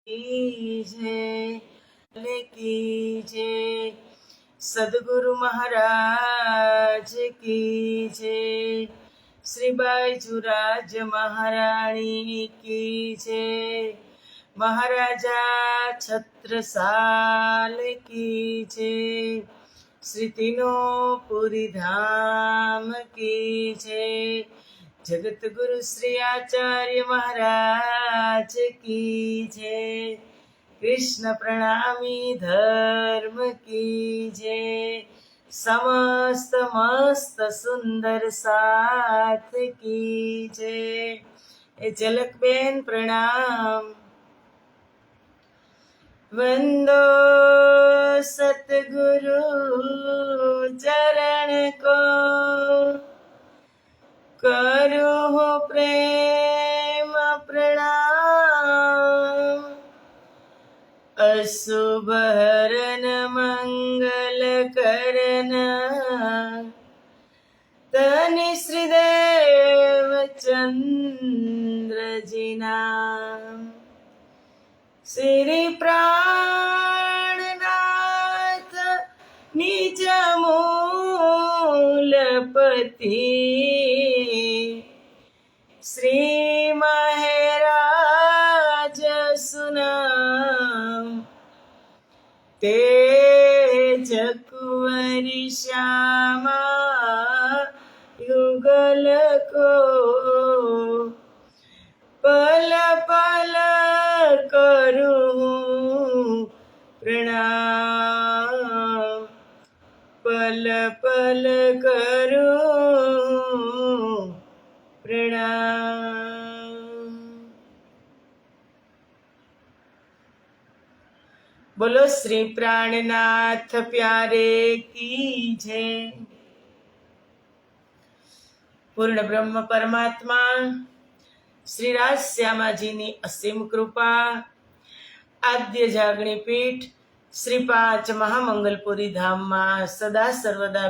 की जय की जय। सदगुरु महाराज की जय। श्री बाईजुराज महाराणी की जय। महाराजा छत्रसाल की जय। श्री तीनों पुरी धाम की जय। जगत गुरु श्री आचार्य महाराज की जय। कृष्ण प्रणामी धर्म की जय। समस्त मस्त सुंदर साथ की जय। ए झलक बेन प्रणाम। वंदो सतगुरु चरण को, करो प्रेम प्रणाम। अशुभ हरन मंगल करन, तनि श्रीदेव चंद्र जी नाम। श्री प्राणनाथ निज मूलपति, श्री महराज सुनाम। तेज कुंवरी श्यामा युगल को, पल पल करूं प्रणाम। पल पल करूं प्रणाम। बोलो श्री प्राणनाथ प्यारे की जय। पूर्ण ब्रह्म परमात्मा श्री राज श्यामाजीની અસીમ કૃપા, આદ્ય જાગણી પીઠ શ્રી પાંચ મહામંગલપુરી ધામમાં સદા સર્વદા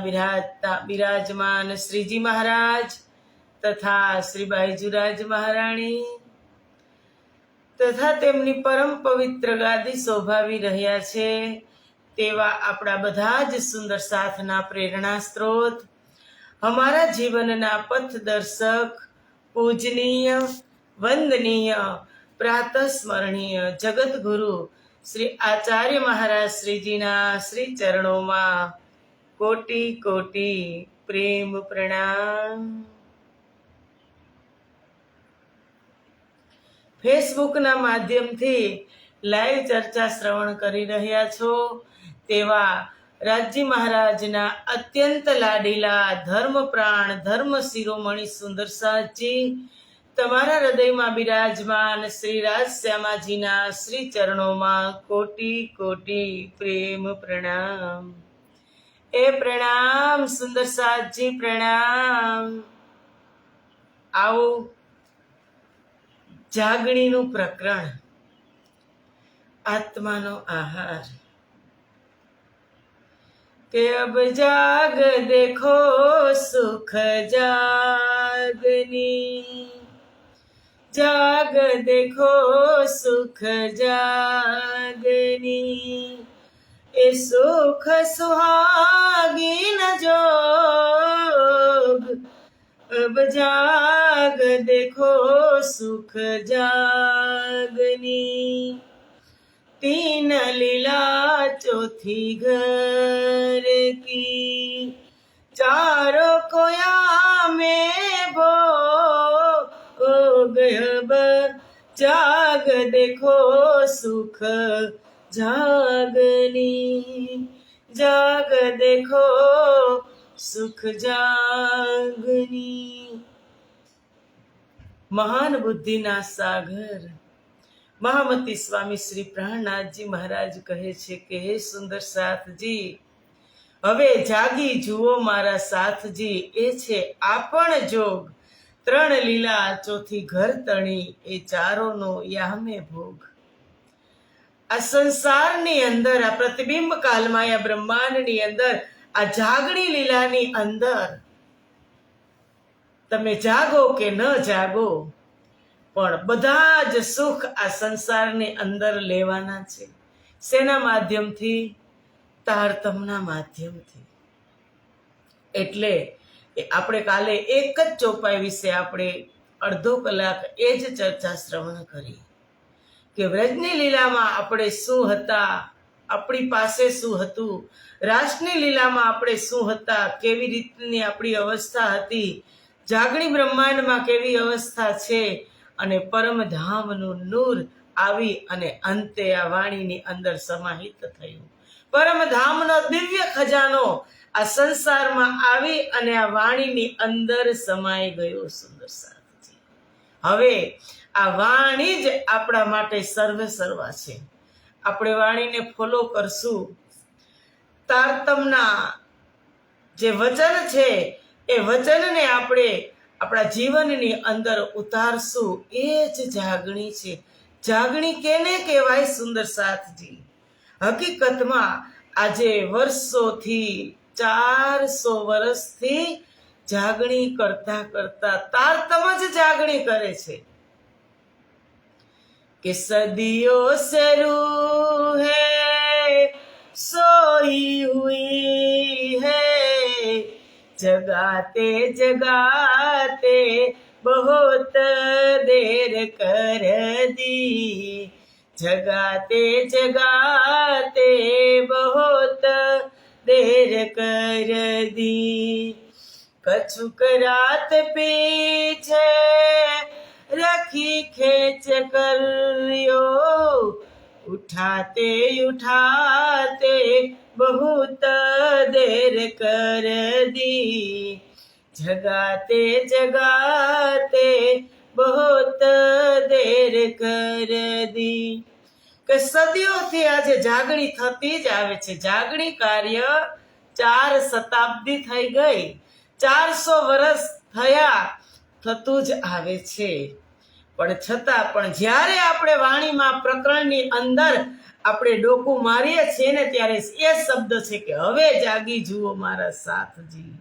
બિરાજમાન શ્રીજી મહારાજ તથા શ્રી બાઈજુરાજ મહારાણી તથા તેમની પરમ પવિત્ર ગાદી શોભાવી રહ્યા છે તેવા આપણા બધા જ સુંદર સાથના પ્રેરણા સ્ત્રોત, અમારા જીવનના પથદર્શક, પૂજનીય, વંદનીય, પ્રાતસ્મરણીય જગતગુરુ શ્રી આચાર્ય મહારાજ શ્રીજીના શ્રી ચરણોમાં કોટી કોટી પ્રેમ પ્રણામ। ફેસબુકના માધ્યમથી લાઈવ ચર્ચા શ્રવણ કરી રહ્યા છો તેવા રાજજી મહારાજના અત્યંત લાડીલા ધર્મપ્રાણ ધર્મ શિરોમણી સુંદર સાજી તમારા હૃદયમાં બિરાજમાન શ્રી રાજ શ્યામાજીના શ્રી ચરણોમાં કોટી કોટી પ્રેમ પ્રણામ। એ પ્રણામ સુંદર સાજી પ્રણામ। આવો જાગણીનું પ્રકરણ, આત્માનો આહાર। કે અબ જાગ દેખો સુખ જાગની, જાગ દેખો સુખ જાગની। એ સુખ સુહાગીન જોગ, अब जाग देखो सुख जागनी। तीन लीला चौथी घर की, चारों कोया में भोग। अब जाग देखो सुख जागनी, जाग देखो सुख जागनी। महान बुद्धिना सागर महामती स्वामी श्री प्राणनाथजी महाराज कहे छे के हे सुंदर साथजी, हवे जागी जुओ मारा साथजी। ए छे आपण जोग, त्रण लीला चौथी घर तणी, ए चारोनो यामे भोग। आ संसारनी अंदर, आ प्रतिबिंब कालमां, आ ब्रह्मांडनी अंदर, आ जागणी लीलानी अंदर તમે જાગો કે ન જાગો, પણ બધા જ સુખ આ સંસારની અંદર લેવાના છે. શેના માધ્યમથી? તારતમના માધ્યમથી. એટલે આપણે કાલે એક જ ચોપાઈ વિશે આપણે અડધો કલાક એ જ ચર્ચા શ્રવણ કરી કે વ્રજની લીલામાં આપણે શું હતા, આપણી પાસે શું હતું, રાસની લીલામાં આપણે શું હતા, કેવી રીતની આપણી અવસ્થા હતી, જાગણી બ્રહ્માંડમાં કેવી અવસ્થા છે, અને પરમધામનું નૂર આવી અને અંતે આ વાણીની અંદર સમાહિત થયું. પરમધામનો દિવ્ય ખજાનો આ સંસારમાં આવી અને આ વાણીની અંદર સમાઈ ગયો. સુંદર સાથજી, હવે આ વાણી જ આપણા માટે સર્વે સર્વા છે. આપણે વાણીને ફોલો કરશું. તારતમના જે વચન છે એ વચનને આપણે આપણા જીવનની અંદર ઉતારશું. એ જ જાગણી છે. જાગણી કેને કહેવાય? સુંદર સાથજી, હકીકતમાં આજે વર્ષોથી 400 વર્ષથી જાગણી કરતા કરતા તારતમ જ જાગણી કરે છે કે સદીઓ સે રૂહ હૈ સોઈ હુઈ હૈ, જગાતે જગાતે बहुत देर कर दी, जगाते जगाते बहुत देर कर दी, कछुक रात पीछे रखी खेच करियो, उठाते उठाते बहुत देर कर दी, जगाते जगाते बहुत देर कर दी. કે સદીઓથી આજે જાગણી થતી જ આવે છે. જાગણી કાર્ય 4 શતાબ્દી થઈ ગઈ, 400 વર્ષ થયા, થતું જ આવે છે. પણ છતાં પણ જ્યારે આપણે વાણીમાં પ્રકરણની અંદર આપણે ડોકું મારીએ છીએ ને, ત્યારે એ શબ્દ છે કે હવે જાગી જુઓ મારા સાથજી.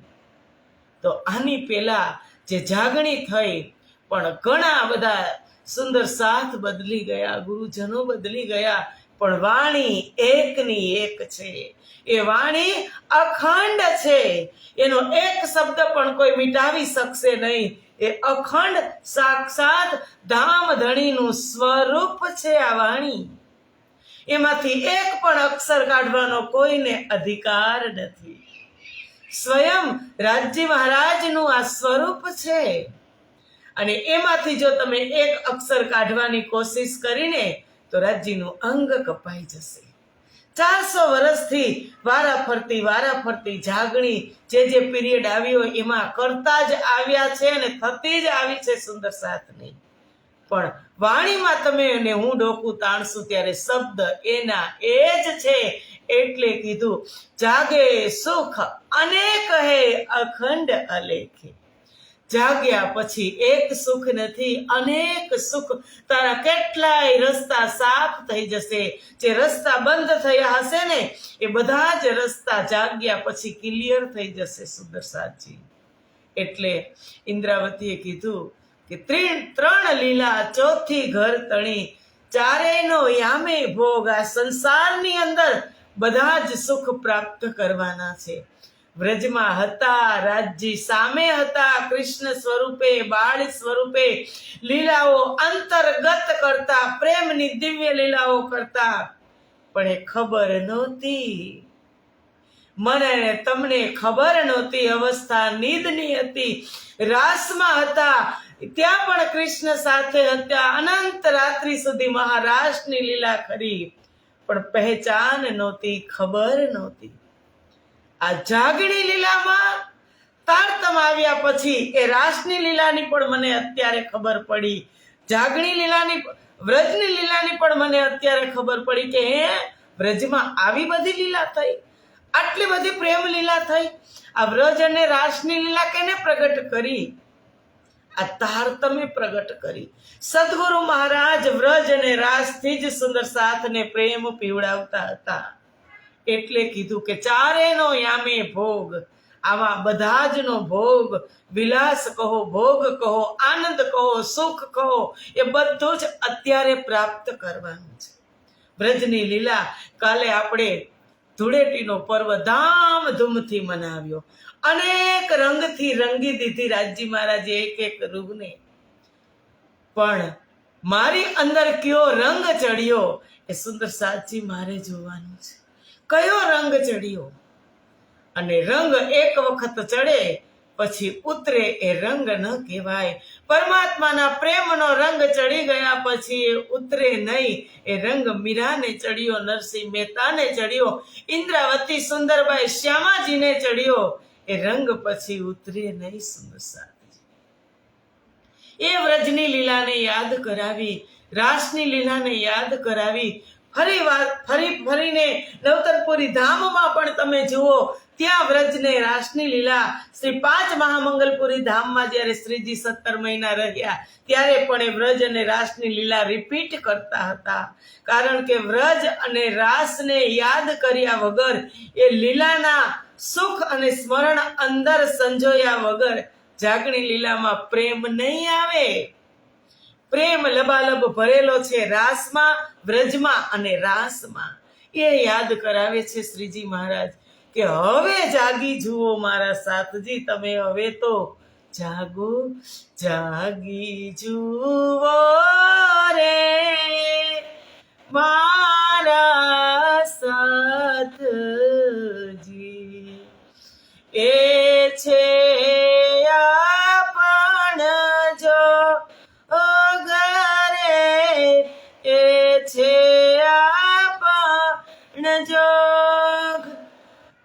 તો આની પહેલા જે જાગણી થઈ, પણ ઘણા બધા સુંદર સાથ બદલી ગયા, ગુરુજનો બદલી ગયા, પણ વાણી એકની એક છે. એ વાણી અખંડ છે. એનો એક શબ્દ પણ કોઈ મિટાવી શકશે નહીં. એ અખંડ સાક્ષાત ધામધણીનું સ્વરૂપ છે આ વાણી. એમાંથી એક પણ અક્ષર કાઢવાનો કોઈને અધિકાર નથી. સ્વયં રાજજી મહારાજનું આ સ્વરૂપ છે. અને એમાંથી જો તમે એક અક્ષર કાઢવાની કોશિશ કરીને તો રાજજીનું અંગ કપાઈ જશે. 400 વર્ષથી વારાફરતી જાગણી જે પીરિયડ આવ્યો એમાં કરતા જ આવ્યા છે અને થતી જ આવી છે. સુંદર સાથની પણ વાણીમાં તમે અને હું ડોકું તાણશું ત્યારે શબ્દ એના એ જ છે. એટલે કીધું જાગે સુખ અનેક હે અખંડ અલેખે. જાગ્યા પછી એક સુખ નથી, અનેક સુખ. તારા કેટલાય રસ્તા સાફ થઈ જશે. જે રસ્તા બંધ થયા હશે ને એ બધા જ રસ્તા જાગ્યા પછી ક્લિયર થઈ જશે. સુંદર સાચી. એટલે ઇન્દ્રાવતીએ કીધું કે 3 લીલા ચોથી ઘર તણી, ચારેયનો યામે ભોગ. આ સંસારની અંદર બધા જ સુખ પ્રાપ્ત કરવાના છે. વ્રજમાં હતા રાજજી, સામે હતા કૃષ્ણ સ્વરૂપે, બાળ સ્વરૂપે લીલાઓ અંતર્ગત કરતા, પ્રેમની દિવ્ય લીલાઓ કરતા. પણ એ ખબર નહોતી, મને તમને ખબર નહોતી. અવસ્થા નિદની હતી, રાસમાં હતા, ત્યાં પણ કૃષ્ણ સાથે હતા. અનંત રાત્રિ સુધી મહારાસની લીલા કરી, પણ પહેચાન નહોતી, ખબર નહોતી. આ જાગણી લીલામાં તારતમ આવ્યા પછી એ રાસની લીલાની પણ મને અત્યારે ખબર પડી. જાગણી લીલાની, વ્રજની લીલાની પણ મને અત્યારે ખબર પડી કે હે વ્રજમાં આવી બધી લીલા થઈ, આટલી બધી પ્રેમ લીલા થઈ. આ વ્રજ અને રાસની લીલા કેને પ્રગટ કરી? આ તારતમે પ્રગટ કરી. સદગુરુ મહારાજ વ્રજ અને રાસથી જ સુંદર સાથને પ્રેમ પીવડાવતા હતા. એટલે કીધું કે ચારેનો યામે ભોગ. આવા બધા જ નો ભોગ, વિલાસ કહો, ભોગ કહો, આનંદ કહો, સુખ કહો, એ બધું જ અત્યારે પ્રાપ્ત કરવાનું છે. બ્રજની લીલા કાલે આપણે ધૂળેટીનો પર્વ ધામધૂમથી મનાવ્યો. અનેક રંગથી રંગી દીધી રાજજી મહારાજે એક એક રૂપને. પણ મારી અંદર કયો રંગ ચડ્યો એ સુંદર સાચી મારે જોવાનું છે. કયો રંગ ચડ્યો? અને રંગ એક વખત ચડે પછી ઉતરે એ રંગ ન કહેવાય. પરમાત્માના પ્રેમનો રંગ ચડી ગયા પછી એ ઉતરે નહીં. એ રંગ મીરાને ચડ્યો, નરસિંહ મહેતાને ચડ્યો, ઇન્દ્રાવતી સુંદરબાઈ શ્યામાજીને ચડ્યો. એ રંગ પછી ઉતરે નહીં. સુંદર સાધજી એ વ્રજની લીલાને યાદ કરાવી, રાસની લીલાને યાદ કરાવી. ફરીને નવતરપુરી ધામમાં પણ તમે જુઓ, ત્યાં વ્રજને રાસની લીલા શ્રી 5 મહામંગલપુરી ધામમાં જ્યારે શ્રીજી 17 મહિના રહ્યા ત્યારે પણ એ વ્રજ અને રાસની લીલા રિપીટ કરતા હતા. કારણ કે વ્રજ અને રાસને યાદ કર્યા વગર, એ લીલાના સુખ અને સ્મરણ અંદર સંજોયા વગર જાગણી લીલામાં પ્રેમ નહીં આવે. પ્રેમ લબાલબ ભરેલો છે રાસમાં, વ્રજમાં અને રાસમાં. એ યાદ કરાવે છે શ્રીજી મહારાજ કે હવે જાગી જુઓ મારા સાથજી, તમે હવે તો જાગો, જાગી જુઓ રે મારા સાથજી. એ છે આપણ જો એ છે આપણ જોગ.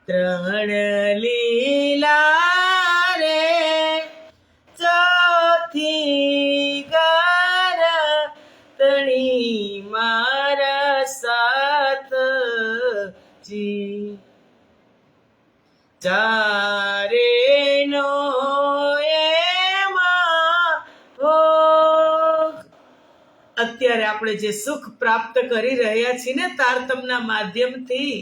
ત્રણ લીલા રે ચોથી ગાર તણી મારા સાથજી. ચારે નો એમાં ભોગ. અત્યારે આપણે જે સુખ પ્રાપ્ત કરી રહ્યા છીએ ને તારતમના માધ્યમથી,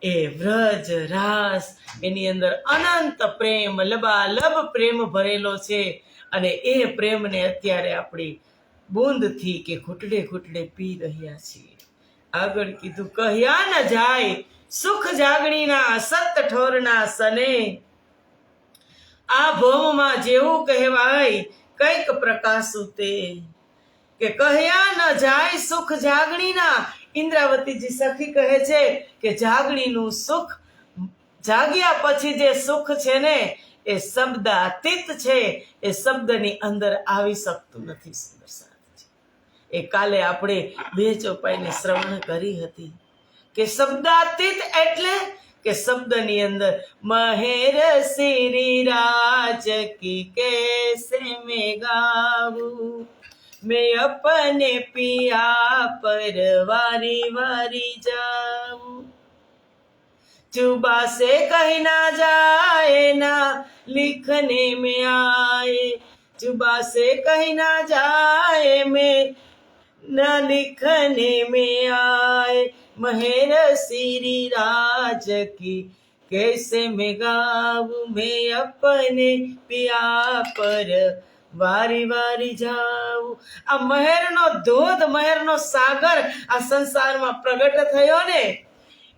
એ વ્રજ રાસ એની અંદર અનંત પ્રેમ, લબાલબ પ્રેમ ભરેલો છે. અને એ પ્રેમને અત્યારે આપણે બૂંદથી કે ઘૂંટડે ઘૂંટડે પી રહ્યા છીએ. આગળ કીધું, કહ્યા ન જાય સુખ જાગણીના સત ઠોરના સને. આ ભોમમાં જેવું કહેવાય કઈક પ્રકાશું તે. કે કહ્યા ન જાય સુખ જાગણીના. ઇન્દ્રાવતીજી સખી કહે છે કે જાગણીનું સુખ, જાગ્યા પછી જે સુખ છે ને એ શબ્દાતીત છે. એ શબ્દની અંદર આવી શકતું નથી. સુંદર સાધજી એ કાલે આપણે 2 ચોપાઈને શ્રવણ કરી હતી કે શબ્દાતીત એટલે કે શબ્દની અંદર મહેર શ્રી રાજ કી કેસે મેં ગાવું, मैं अपने पिया पर वारी वारी जाऊं. जुबा से कहीं ना जाए ना लिखने में आए, जुबा से कहीं ना जाए मैं ना लिखने में आए. महेर श्री राज की कैसे मैं गाऊं, मैं अपने पिया पर વારી વારી જાઉં. આ મહેરનો ધોધ, મહેરનો સાગર આ સંસારમાં પ્રગટ થયો ને.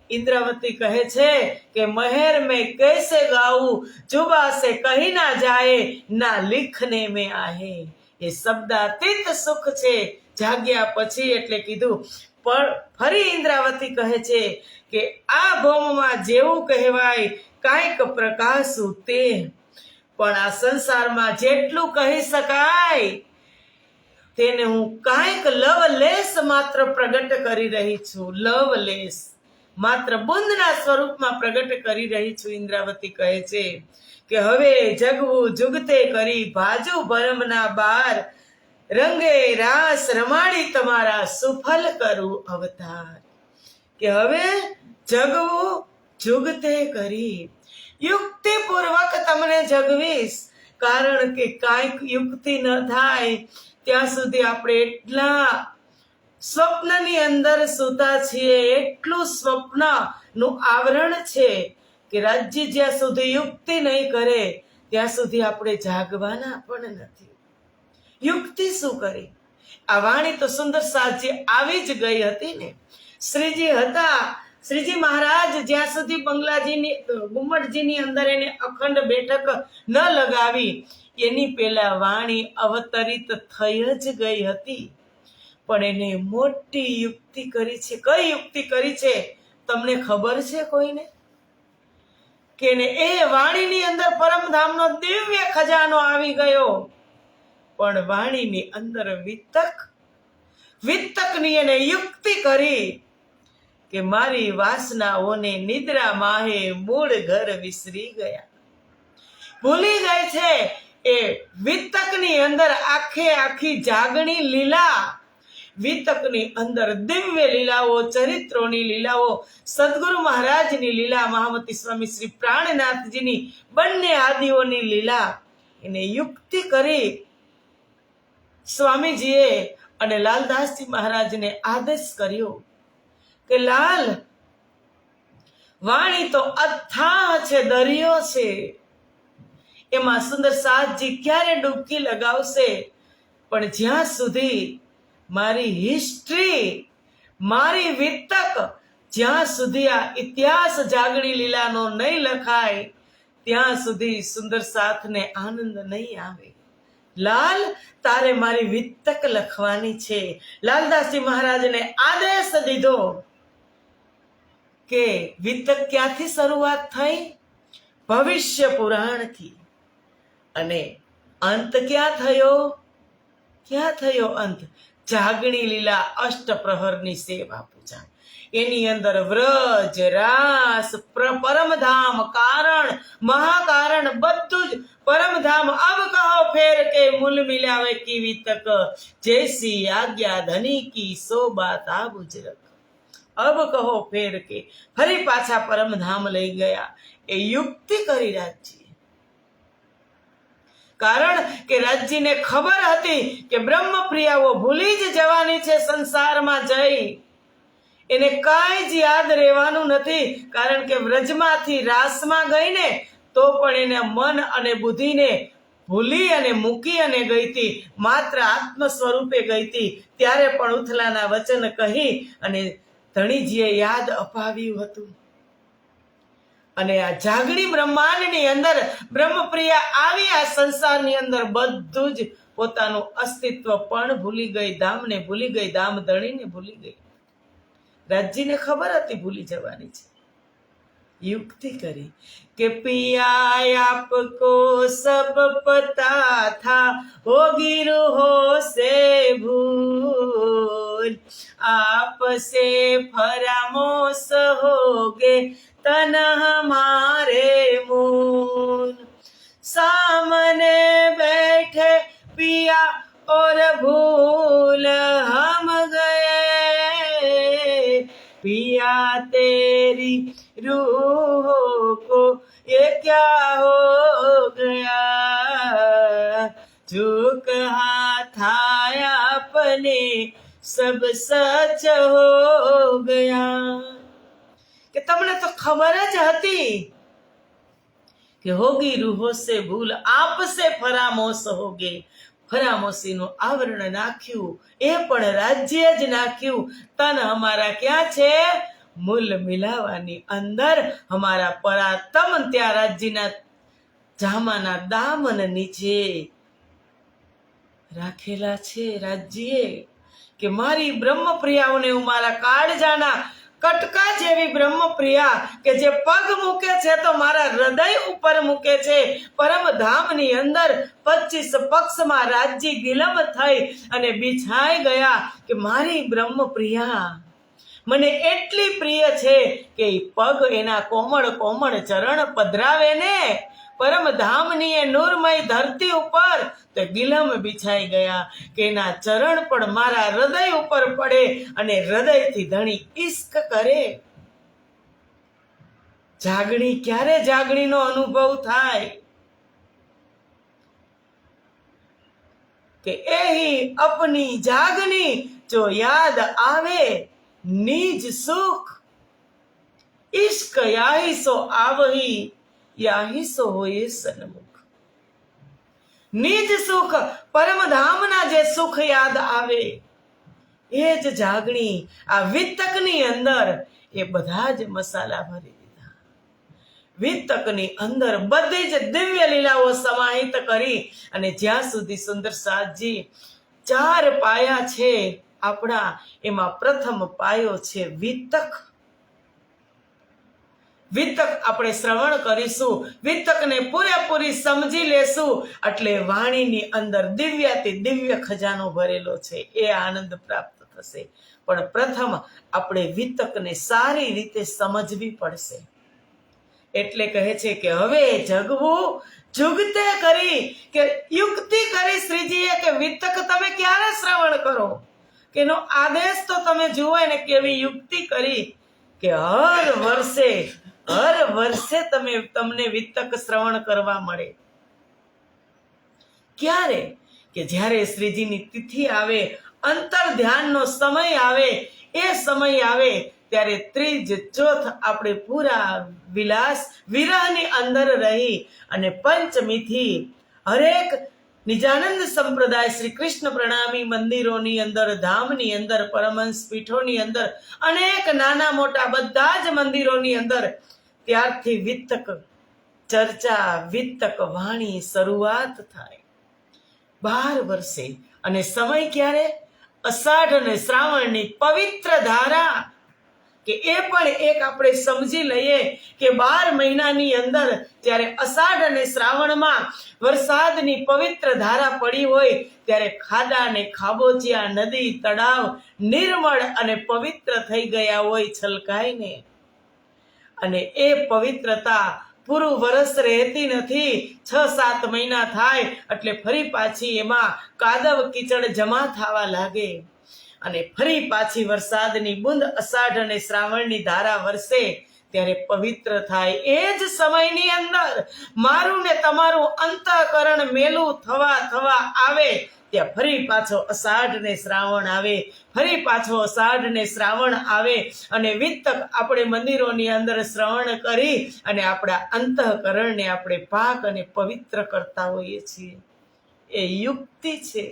ઇન્દ્રાવતી કહે છે કે મહેર મેં कैसे ગાઉં, जुबा से कहीं ना जाए ना लिखने में आए. એ શબ્દાતીત સુખ છે જાગ્યા પછી. એટલે કીધું. પણ ફરી ઇન્દ્રાવતી કહે છે કે આ ભોમમાં જેવું કહેવાય કાંઈક પ્રકાશું તે. પણ આ સંસારમાં જેટલું કહી શકાય તેને હું કાંઈક લવલેસ માત્ર પ્રગટ કરી રહી છું. લવલેસ માત્ર બુંદના સ્વરૂપમાં પ્રગટ કરી રહી છું. ઇન્દ્રાવતી કહે છે કે હવે જગવું જુગતે કરી ભાજુ ભરમના બાર, રંગે રાસ રમાડી તમારા સુફલ કરું અવતાર. કે હવે જગવું જુગતે કરી, યુક્તિપૂર્વક તમને જગવીશ. કારણ કે કાંઈક યુક્તિ ન થાય ત્યાં સુધી આપણે એટલા સ્વપ્નની અંદર સૂતા છીએ, એટલું સ્વપ્નનું આવરણ છે કે રાજ્ય જ્યાં સુધી યુક્તિ નહીં કરે ત્યાં સુધી આપણે જાગવાના પણ નથી. યુક્તિ શું કરી? આ વાણી તો સુંદર સાજી આવી જ ગઈ હતી ને. શ્રીજી હતા, શ્રીજી મહારાજ જ્યાં સુધી બંગલાજીની ગુમ્મટજીની અંદર એને અખંડ બેઠક ન લગાવી એની પહેલા વાણી અવતરિત થઈ જ ગઈ હતી. પણ એને મોટી યુક્તિ કરી છે. કઈ યુક્તિ કરી છે તમને ખબર છે કોઈને? કે એ વાણીની અંદર પરમધામનો દિવ્ય ખજાનો આવી ગયો. પણ વાણીની અંદર વિતકની એને યુક્તિ કરી કે મારી વાસનાઓને નિદ્રા માહે મૂળ ઘર વિસરી ગયા. ભૂલી જાય છે એ વિતકની અંદર આખી જાગણી લીલા, વિતકની અંદર દિવ્ય લીલાઓ, ચરિત્રોની લીલાઓ, સદગુરુ મહારાજની લીલા, મહામતી સ્વામી શ્રી પ્રાણનાથજીની બંને આદિઓની લીલા એને યુક્તિ કરી સ્વામીજીએ અને લાલદાસજી મહારાજને આદેશ કર્યો કે લાલ, વાણી તો અથાહ છે, દરિયો છે, એમાં સુંદર સાતજી ક્યારે ડૂબકી લગાવશે? પણ જ્યાં સુધી મારી હિસ્ટ્રી, મારી વિતક, જ્યાં સુધી આ ઇતિહાસ જાગણી લીલાનો નહીં લખાય ત્યાં સુધી સુંદર સાથને આનંદ નહીં આવે. લાલ, તારે મારી વિતક લખવાની છે. લાલદાસજી મહારાજને આદેશ દીધો કે વિતક ક્યાંથી શરૂઆત થઈ? ભવિષ્ય પુરાણથી. અને અંત ક્યાં થયો? ક્યાં થયો અંત? જાગણી લીલા અષ્ટપ્રહરની સેવા પૂજા. એની અંદર વ્રજ, રાસ, પરમધામ, કારણ, મહાકારણ બધું જ પરમધામ. અબ કહો ફેર કે મૂલ મિલાવે કી વિતક, જૈસી આજ્ઞા ધની કી સો બાત આ બુજરક. અબ કહો ફેર કે ફરી પાછા પરમધામ લઈ ગયા. એ યુક્તિ કરી રાજજી. કારણ કે રાજજીને ખબર હતી કે બ્રહ્મપ્રિયાઓ ભૂલી જ જવાની છે સંસારમાં જઈ. એને કાંઈ જ યાદ રહેવાનું નથી. કારણ કે વ્રજમાંથી રાસમાં ગઈને તો પણ એને મન અને બુદ્ધિને ભૂલી અને મૂકી અને ગઈ હતી. માત્ર આત્મ સ્વરૂપે ગઈ હતી. ત્યારે પણ ઉથલાના વચન કહી અને ધણીજીએ યાદ અપાવ્યું હતું. અને આ જાગણી બ્રહ્માંડની અંદર બ્રહ્મપ્રિયા આવી આ સંસારની અંદર બધું જ પોતાનું અસ્તિત્વ પણ ભૂલી ગઈ, ધામને ભૂલી ગઈ, ધામ ધણીને ભૂલી ગઈ. રાજજીને ખબર હતી ભૂલી જવાની છે. યુક્તિ કરી કે પિયા આપકો સબ પતા થા, હોગી રૂહો સે ભૂલ, આપસે ફરામોસ હોગે तन हमारे मूल, सामने बैठे पिया और भूल हम गए, पिया तेरी रूह को ये क्या हो गया, जो कहा था अपने सब सच हो गया. કે તમને તો ખબર જ હતી કે હોગી રૂહો સે ભૂલ, આપસે ફરામોશ હોગે. ફરામોશીનું આવરણ નાખ્યું, એ પણ રાજ્ય જ નાખ્યું. તન અમારા ક્યાં છે? મૂલ મિલાવાની અંદર અમારા પરાતમ ત્યાં રાજ્યના જામાના દામન નીચે રાખેલા છે રાજ્યે. કે મારી બ્રહ્મપ્રિયાઓને હું મારા કાળજાના કટકા જેવી બ્રહ્મપ્રિયા કે જે પગ મૂકે છે તો મારા હૃદય ઉપર મૂકે છે. પરમધામની અંદર 25 પક્ષમાં રાજ્ય ગિલમ થઈ અને બિછાઈ ગયા. કે મારી બ્રહ્મપ્રિયા મને એટલી પ્રિય છે કે પગ એના કોમળ કોમળ ચરણ પધરાવે ને પરમધામની એ નૂરમય ધરતી ઉપર તો ગિલમ બિછાઈ ગયા. કે એના ચરણ પણ મારા હૃદય ઉપર પડે અને હૃદયથી ધણી ઈશ્ક કરે. જાગણી ક્યારે જાગણીનો અનુભવ થાય? કે એહી અપની જાગની જો યાદ આવે નિજ સુખ, इश्क याही सो आवही, याही સો હોય સન્મુખ. નિજ સુખ પરમધામના જે સુખ યાદ આવે, એ જ જાગણી આ વિતકની અંદર એ બધા જ મસાલા ભરી દીધા. વિતકની અંદર બધી જ દિવ્ય લીલાઓ સમાહિત કરી અને જ્યાં સુધી સુંદર સાધજી 4 પાયા છે આપણા, એમાં પ્રથમ પાયો છે વિતક. વિતક આપણે શ્રવણ કરીશું, વિતકને પૂરેપૂરી સમજી લેશું એટલે વાણીની અંદર દિવ્યાથી દિવ્ય ખજાનો ભરેલો છે, એ આનંદ પ્રાપ્ત થશે. પણ પ્રથમ આપણે વિતકને સારી રીતે સમજવી પડશે. એટલે કહે છે કે હવે જગવું જુગતે કરી, કે યુક્તિ કરી શ્રીજીએ કે વિતક તમે ક્યારે શ્રવણ કરો, કે એનો આદેશ તો તમે જુઓ ને કેવી યુક્તિ કરી કે હર વર્ષે તમને વિતક શ્રવણ કરવા મળે. ક્યારે? કે જ્યારે શ્રીજીની તિથિ આવે, અંતર ધ્યાનનો સમય આવે, એ સમય આવે ત્યારે ત્રીજ ચોથ આપણે પૂરા વિલાસ વિરહની અંદર રહી અને પંચમીથી હરેક નિજાનંદ સંપ્રદાય શ્રી કૃષ્ણ પ્રણામી મંદિરોની અંદર, ધામની અંદર, પરમહંસ પીઠોની અંદર, અનેક નાના મોટા બધા જ મંદિરોની અંદર ત્યારથી વિતક ચર્ચા, વિતક વાણી શરૂઆત થાય 12 વર્ષે. અને સમય ક્યારે? અષાઢ અને શ્રાવણની પવિત્ર ધારા, કે એ પણ એક આપણે સમજી લઈએ કે 12 મહિનાની અંદર જ્યારે અષાઢ અને શ્રાવણમાં વરસાદની પવિત્ર ધારા પડી હોય ત્યારે ખાડા ને ખાબોચિયા, નદી તળાવ નિર્મળ અને પવિત્ર થઈ ગયા હોય છલકાઈને. અને એ પવિત્રતા પૂરું વરસ રહેતી નથી. 6-7 મહિના થાય એટલે ફરી પાછી એમાં કાદવ કીચડ જમા થવા લાગે અને ફરી પાછી વરસાદની બુંદ અષાઢ અને શ્રાવણની ધારા વરસે ત્યારે પવિત્ર થાય. એ જ સમયની અંદર મારું ને તમારું અંતઃકરણ મેલું થવા આવે ત્યાં ફરી પાછો અષાઢ ને શ્રાવણ આવે, ફરી પાછો અષાઢ ને શ્રાવણ આવે અને વિતક આપણે મંદિરોની અંદર શ્રવણ કરી અને આપણા અંતઃકરણને આપણે પાક અને પવિત્ર કરતા હોઈએ છીએ. એ યુક્તિ છે.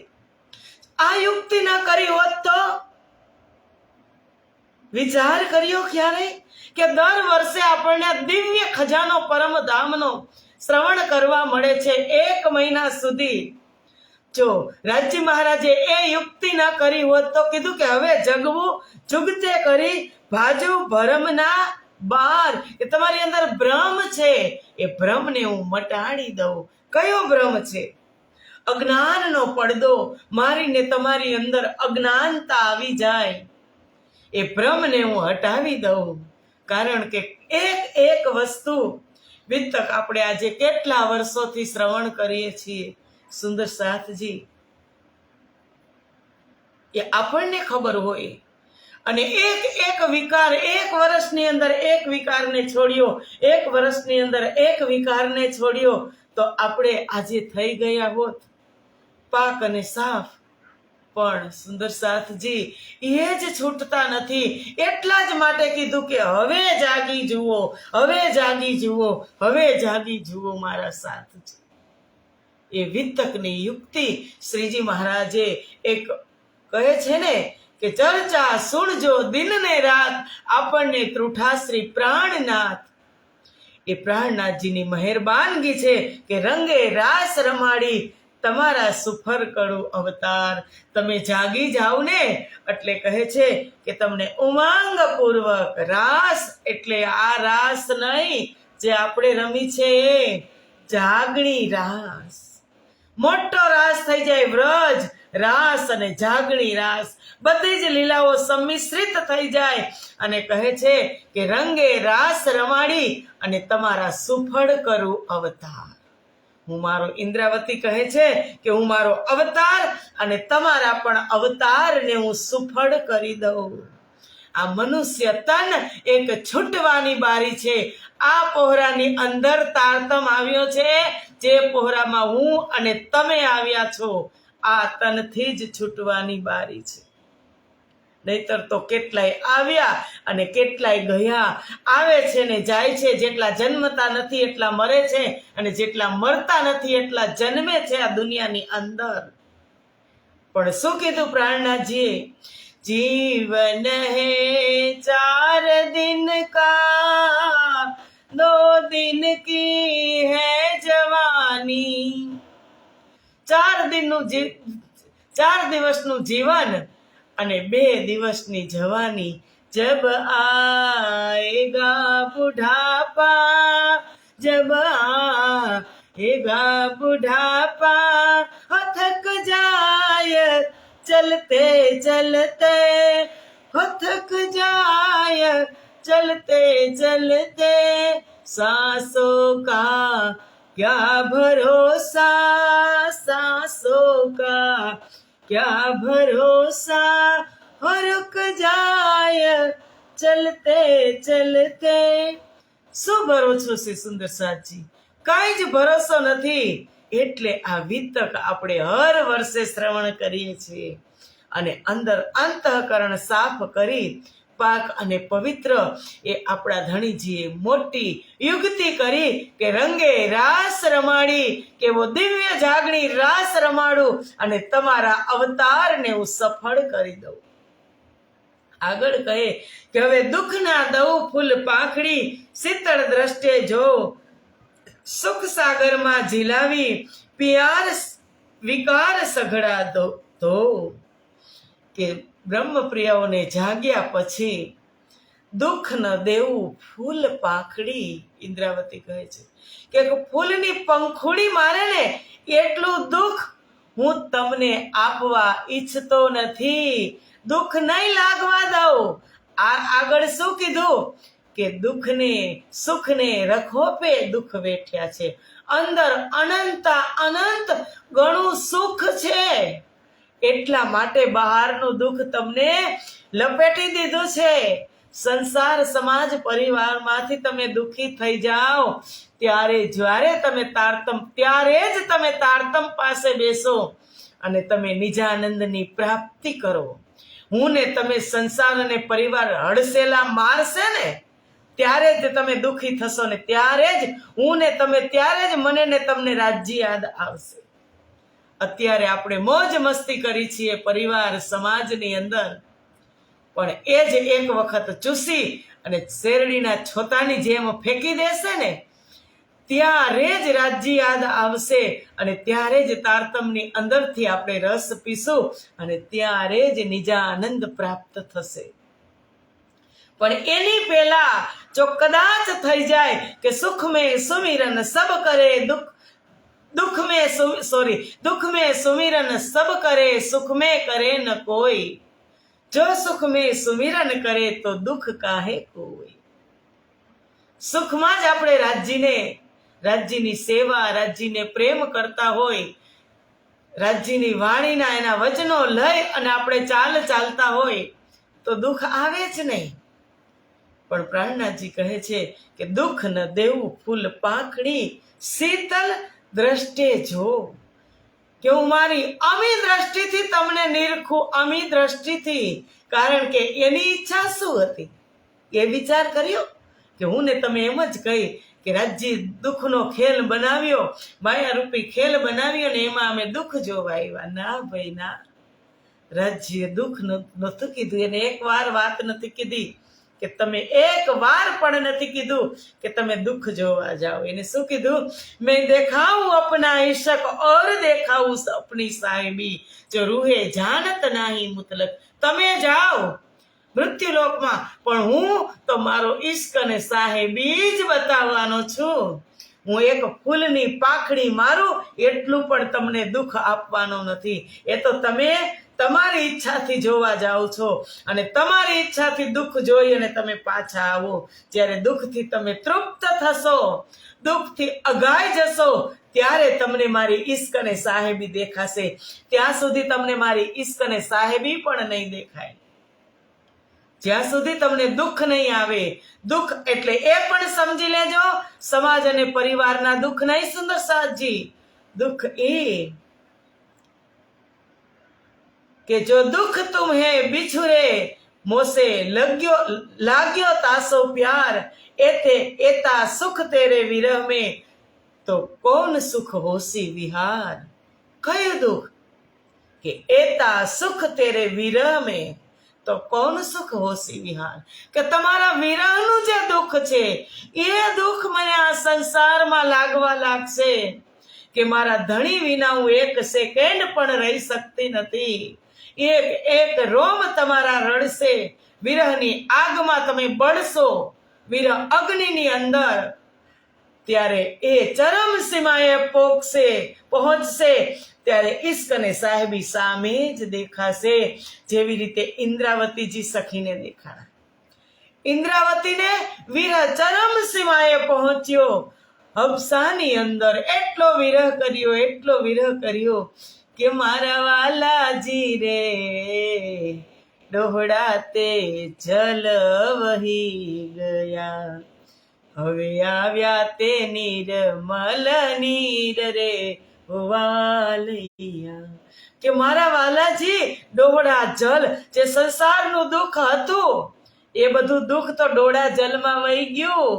આ યુક્તિ ન કરી હોત તો વિચાર કર્યો ક્યારે કે દર વર્ષે આપણને દિવ્ય ખજાનો પરમધામનો શ્રવણ કરવા મળે છે 1 મહિના સુધી. જો રાજ્ય મહારાજે એ યુક્તિ ના કરી હોત તો કીધું કે હવે જગવું જુગતે કરી ભાજવું ભ્રમના બાર, કે તમારી અંદર ભ્રમ છે, એ ભ્રમને હું મટાડી દઉં. કયો ભ્રમ છે? અજ્ઞાનનો પડદો મારીને તમારી અંદર અજ્ઞાનતા આવી જાય, એ ભ્રમને હું હટાવી દઉં. કારણ કે એક વસ્તુ વિતક આપણે આજે કેટલા વર્ષોથી શ્રવણ કરીએ છીએ સુંદર સાથજી, એ આપણને ખબર હોય. અને એક વિકાર 1 વર્ષની અંદર એક વિકારને છોડ્યો, 1 વર્ષની અંદર એક વિકારને છોડ્યો તો આપણે આજે થઈ ગયા હોત પાક અને સાફ. પણ સુંદર સાથજી એ જ છૂટતા નથી. એટલા જ માટે કીધું કે હવે જાગી જુઓ, હવે જાગી જુઓ, હવે જાગી જુઓ મારા સાથજી. એ વિતકની યુક્તિ શ્રીજી મહારાજે એક કહે છે ને કે ચર્ચા સુણજો દિન ને રાત, આપણને ત્રુઠાશ્રી પ્રાણનાથ. એ પ્રાણનાથજીની મહેરબાનગી છે કે રંગે રાસ રમાડી તમારા સુફર કરું અવતાર. તમે જાગી જાઓ ને એટલે કહે છે કે તમને ઉમંગ પૂર્વક રાસ, એટલે આ રાસ નહીં જે આપણે રમી છે, એ જાગણી રાસ. મોટો રાસ થઈ જાય, વ્રજ રાસ અને જાગણી રાસ બધી જ લીલાઓ સંમિશ્રિત થઈ જાય અને કહે છે કે રંગે રાસ રમાડી અને તમારા સુફળ કરું અવતાર. હું મારો ઇન્દ્રાવતી કહે છે કે હું મારો અવતાર અને તમારા પણ અવતારને હું સુફળ કરી દઉં. આ મનુષ્ય તન એક છૂટવાની બારી છે. આ પહોરાની અંદર તારતમ આવ્યો છે, જે પહોરામાં હું અને તમે આવ્યા છો, આ તનથી જ છૂટવાની બારી છે. નહીતર તો કેટલાય આવ્યા અને કેટલાય ગયા. આવે છે ને જાય છે. જેટલા જન્મતા નથી એટલા મરે છે, અને જેટલા મરતા નથી એટલા જન્મે છે આ દુનિયાની અંદર. પણ શું કીધું પ્રાણનાથજીએ? जीवन है 4 दिन का, 2 दिन की है जवानी. 4 દિવસનું જીવન અને 2 દિવસની જવાની. जब आएगा बुढ़ापा, जब आएगा बुढ़ापा, हो थक जाए चलते चलते, हो थक जाए चलते चलते, सांसों का क्या भरोसा, सांसों का क्या भरोसा, हो रुक जाए चलते चलते. શું ભરોસો છે સુંદર સાજી? કઈ જ ભરોસો નથી. એટલે આ વિતક આપણે હર વર્ષે શ્રવણ કરીએ છીએ અને અંદર અંતઃકરણ સાફ કરી પાક અને પવિત્ર એ આપણા ધણીજીએ મોટી યુક્તિ કરી કે રંગે રાસ રમાડી, કેવો દિવ્ય જાગણી રાસ રમાડું અને તમારા અવતારને હું સફળ કરી દઉં. આગળ કહે કે હવે દુઃખના દઉં ફૂલ પાંખડી, શીતળ દ્રષ્ટે જો સુખ સાગરમાં ઝીલાવી, પિયાર વિકાર સઘળા ધો. કે બ્રહ્મપ્રિયાઓને જાગ્યા પછી દુઃખ ન દેવું ફૂલ પાંખડી. ઇન્દ્રાવતી કહે છે કે ફૂલની પંખુડી મારે ને એટલું દુઃખ હું તમને આપવા ઈચ્છતો નથી. દુઃખ નહીં લાગવા દઉં. આગળ શું કીધું? કે દુઃખને સુખને રખોપે દુઃખ વેઠ્યા છે. અંદર અનંત ઘણું સુખ છે. એટલા માટે બહારનું દુઃખ તમને લપેટી દીધું છે. સંસાર સમાજ પરિવારમાંથી તમે દુઃખી થઈ જાઓ ત્યારે જ તમે તારતમ પાસે બેસો અને તમે નિજાનંદની પ્રાપ્તિ કરો. હું ને તમે સંસાર અને પરિવાર હડસેલા મારશે ને ત્યારે જ તમે દુઃખી થશો ને ત્યારે જ હું ને તમે, ત્યારે જ મને ને તમને રાજ્ય યાદ આવશે. અત્યારે આપણે મોજ મસ્તી કરી છીએ પરિવાર સમાજની અંદર, પણ એ જ એક વખત ચૂસી અને શેરડીના છોતાની જેમ ફેંકી દેશે ને ત્યારે જ રાજ્ય યાદ આવશે અને ત્યારે જ તારતમની અંદરથી આપણે રસ પીશું અને ત્યારે જ નિજાનંદ પ્રાપ્ત થશે. પણ એની પહેલા જો કદાચ થઈ જાય કે સુખ મેં સુમિરન સબ કરે, दुख में सुमिरन सब करे, सुख में करे न कोई. जो सुख में सुमिरन करे तो दुख काहे कोई. સુખમાં જ આપણે રાજ્યની સેવા, રાજ્યને પ્રેમ કરતા હોય, રાજ્યની વાણીના એના વચનો લઈ અને આપણે ચાલતા હોય તો દુઃખ આવે જ નહીં. પણ પ્રાણનાથજી કહે છે કે દુઃખ ન દેવું ફૂલ પાંખડી, શીતલ દ્રષ્ટે જો. કે હું મારી અમી દ્રષ્ટિથી તમને નિરખું, અમી દ્રષ્ટિથી. કારણ કે એની ઈચ્છા શું હતી એ વિચાર કર્યો કે હું ને તમે એમ જ કહી કે રાજ્ય દુઃખનો ખેલ બનાવ્યો, માયારૂપી ખેલ બનાવ્યો ને એમાં અમે દુઃખ જોવા આવ્યા. ના ભાઈ ના, રાજ્ય દુઃખ નહોતું કીધું. એને એક વાર વાત નથી કીધી કે તમે, એક વાર પણ નથી કીધું કે તમે દુઃખ જોવા જાઓ. એને શું કીધું? મેં દેખાઉં અપના ઈશક ઓર દેખાઉં અપની સાહેબી, જો રૂહે જાનત નાહી મુતલક. તમે જાઓ મૃત્યુલોકમાં, પણ હું તો મારો ઈશ્ક અને સાહેબી જ બતાવવાનો છું. હું એક ફૂલની પાંખડી મારું એટલું પણ તમને દુઃખ આપવાનો નથી. એ તો તમે તમારી ઈચ્છાથી જોવા જાઓ છો અને તમારી ઈચ્છાથી દુઃખ જોઈ અને તમે પાછા આવો. જ્યારે દુઃખથી તમે તૃપ્ત થશો, દુઃખથી અગાઈ જશો, ત્યારે તમને મારી ઈશ્ક અને સાહેબી દેખાશે. ત્યાં સુધી તમને મારી ઈશ્ક અને સાહેબી પણ નહીં દેખાય. જ્યાં સુધી તમને દુઃખ નહીં આવે. દુઃખ એટલે એ પણ સમજી લેજો, સમાજ અને પરિવારના દુઃખ નહીં સુંદર સાજી. દુઃખ એ કે જો દુઃખ તુમ્હે બિછુરે મોસે લાગ્યો તાસો પ્યાર એતે એતા સુખ તેરે વિરહ में તો કોણ સુખ હોસી વિહાર. કયું દુઃખ? કે એતા સુખ તેરે વિરહ में તો કોણ સુખ હોસી વિહાર. કે તમારા વિરહનું જે દુઃખ છે એ દુઃખ મને આ સંસારમાં લાગવા લાગશે કે મારા ધણી વિના હું એક સેકન્ડ પણ રહી શકતી નથી. એક એક રોમ તમારા રડશે, વિરહની આગમાં તમે બળશો, વિરહ અગ્નિની અંદર. ત્યારે એ ચરમ સીમાએ પહોંચશે ત્યારે ઈશ્ક અને સાહેબી સામે જ દેખાશે. જેવી રીતે ઇન્દ્રાવતીજી સખીને દેખાણા. ઇન્દ્રાવતીને વિરહ ચરમ સીમાએ પહોંચ્યો. હબસાની અંદર એટલો વિરહ કર્યો કે મારા વાલાજી રે ડોહડાતે જલ વહી ગયા. હવે આવ્યા તે નિર્મલ નીર રે વાલૈયા. કે મારા વાલાજી ડોહડા જલ, જે સંસારનું દુઃખ હતું એ બધું દુઃખ તો ડોળા જલમાં વહી ગયું.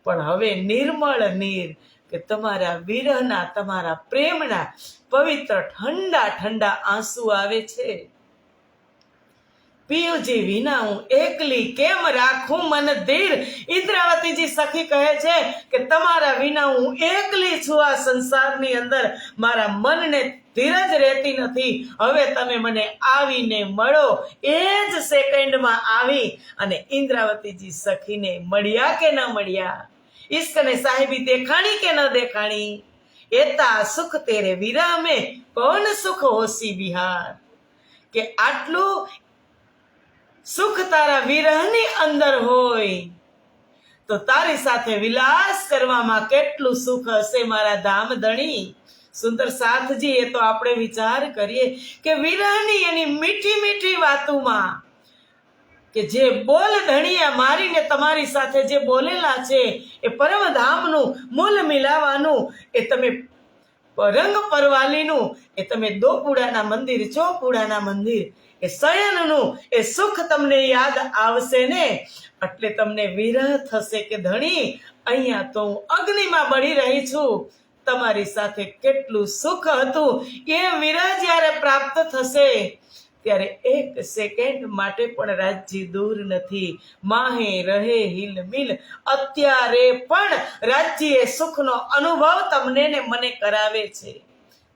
પણ હવે નિર્મળ નીર, કે તમારા વિરહના, તમારા પ્રેમના પવિત્ર ઠંડા ઠંડા આંસુ આવે છે. પિયુજી વિના હું એકલી કેમ રાખું મન ધીર. ઇન્દ્રાવતીજી સખી કહે છે કે તમારા વિના હું એકલી છું આ સંસારની અંદર, મારા મનને ધીરજ રહેતી નથી. હવે તમે મને આવીને મળો. એ જ સેકન્ડમાં આવી અને ઇન્દ્રાવતીજી સખીને મળ્યા કે ન મળ્યા, ઈશ્ક ને સાહેબી દેખાણી કે ન દેખાણી. એતા સુખ તેરે વિરહ में कौन सुख होसी विहार. કે આટલું સુખ તારા વિરહની અંદર હોય તો તારી સાથે વિલાસ કરવામાં કેટલું સુખ હશે મારા ધામધણી. સુંદર સાથજી, એ તો આપણે વિચાર કરીએ કે વિરહની એની મીઠી મીઠી વાતોમાં, કે જે બોલ ધણીયા મારીને તમારી સાથે જે બોલેલા છે એ પરમધામનું મૂલ મિલાવાનું, એ તમે રંગ પરવાલીનું, એ તમે દોપુડાના મંદિર, ચોપુડાના મંદિર, એ શયનનું એ સુખ તમને યાદ આવશે ને. એટલે તમને વિરહ થશે કે ધણી અહીંયા તો હું અગ્નિમાં બળી રહી છું, તમારી સાથે કેટલું સુખ હતું. એ વિરહ જ્યારે પ્રાપ્ત થશે ત્યારે એક સેકન્ડ માટે પણ રાજ્ય દૂર નથી. માહે રહે હિલ મિલ, અત્યારે પણ રાજ્ય સુખનો અનુભવ તમને ને મને કરાવે છે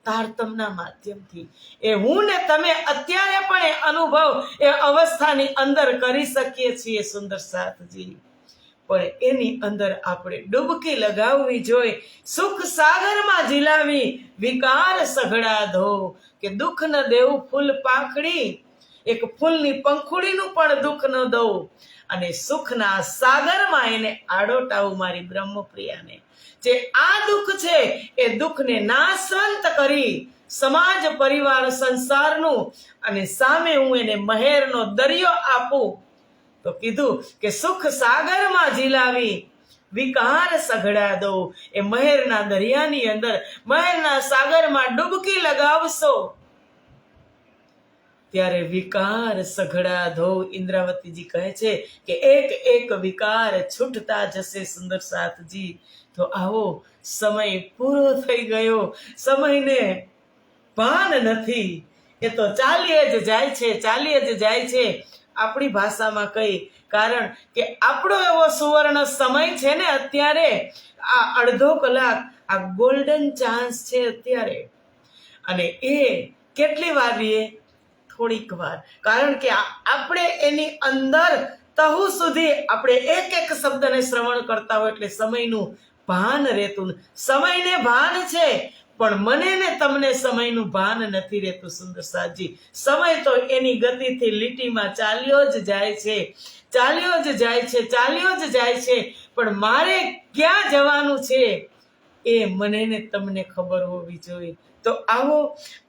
તારતમના માધ્યમથી. એ હું ને તમે અત્યારે પણ એ અનુભવ, એ અવસ્થાની અંદર કરી શકીએ છીએ સુંદર સાથજી. પણ એની અંદર આપણે ડૂબકી લગાવવી જોઈએ, સુખ સાગરમાં ઝીલાવી વિકાર સઘળા ધો. કે દુઃખ ન દેવું ફૂલ પાંખડી, એક ફૂલની પંખુડીનું પણ દુઃખ ન દઉં, અને સુખના સાગરમાં એને આડોટાવું મારી બ્રહ્મપ્રિયાને. જે આ દુઃખ છે એ દુઃખને નાશવંત કરી સમાજ પરિવાર સંસારનું, અને સામે હું એને મહેરનો દરિયો આપું. તો કીધું કે સુખ સાગરમાં ઝીલાવી વિકાર સઘળા દો. એ મહેરના દરિયાની અંદર, મહેરના સાગરમાં ડૂબકી લગાવશો ત્યારે વિકાર સઘળા ધો. ઇન્દ્રાવતીજી કહે છે કે એક એક વિકાર છૂટતા જશે સુંદર સાથજી. તો આવો સમય પૂરો થઈ ગયો, સમયને ભાન નથી, એ તો ચાલ્યે જ જાય છે. આપણી ભાષામાં કઈ, કારણ કે આપણો એવો સુવર્ણ સમય છે ને અત્યારે, આ અડધો કલાક, આ ગોલ્ડન ચાન્સ છે અત્યારે. અને એ કેટલી વાર રહીએ? થોડીક વાર. કારણ કે આપણે એની અંદર તહુ સુધી આપણે એક એક શબ્દને શ્રવણ કરતા હોય એટલે સમયનું ભાન રહેતું. સમયને ભાન છે પણ મને ને તમને સમયનું ભાન નથી રહેતું સુંદર સાજી. સમય તો એની ગતિથી લીટીમાં ચાલ્યો જ જાય છે, પણ મારે ક્યાં જવાનું છે એ મને ને તમને ખબર હોવી જોઈએ. તો આવો,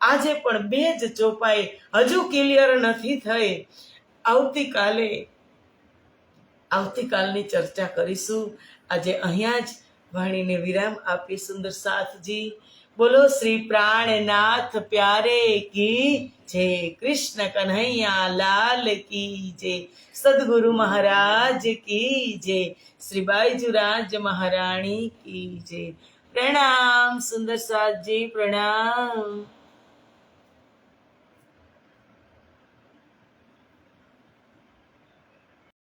આજે પણ બે જ ચોપાઈ હજુ ક્લિયર નથી થઈ. આવતીકાલની ચર્ચા કરીશું. આજે અહીંયા જ વાણીને વિરામ આપી સુંદર સાથજી. બોલો શ્રી પ્રાણનાથ પ્યારે કી જય, કૃષ્ણ કન્હૈયા લાલ કી જય, સદગુરુ મહારાજ કી જય, શ્રી બાઈજુરાજ મહારાણી કી જય. પ્રણામ સુંદર સાથજી, પ્રણામ.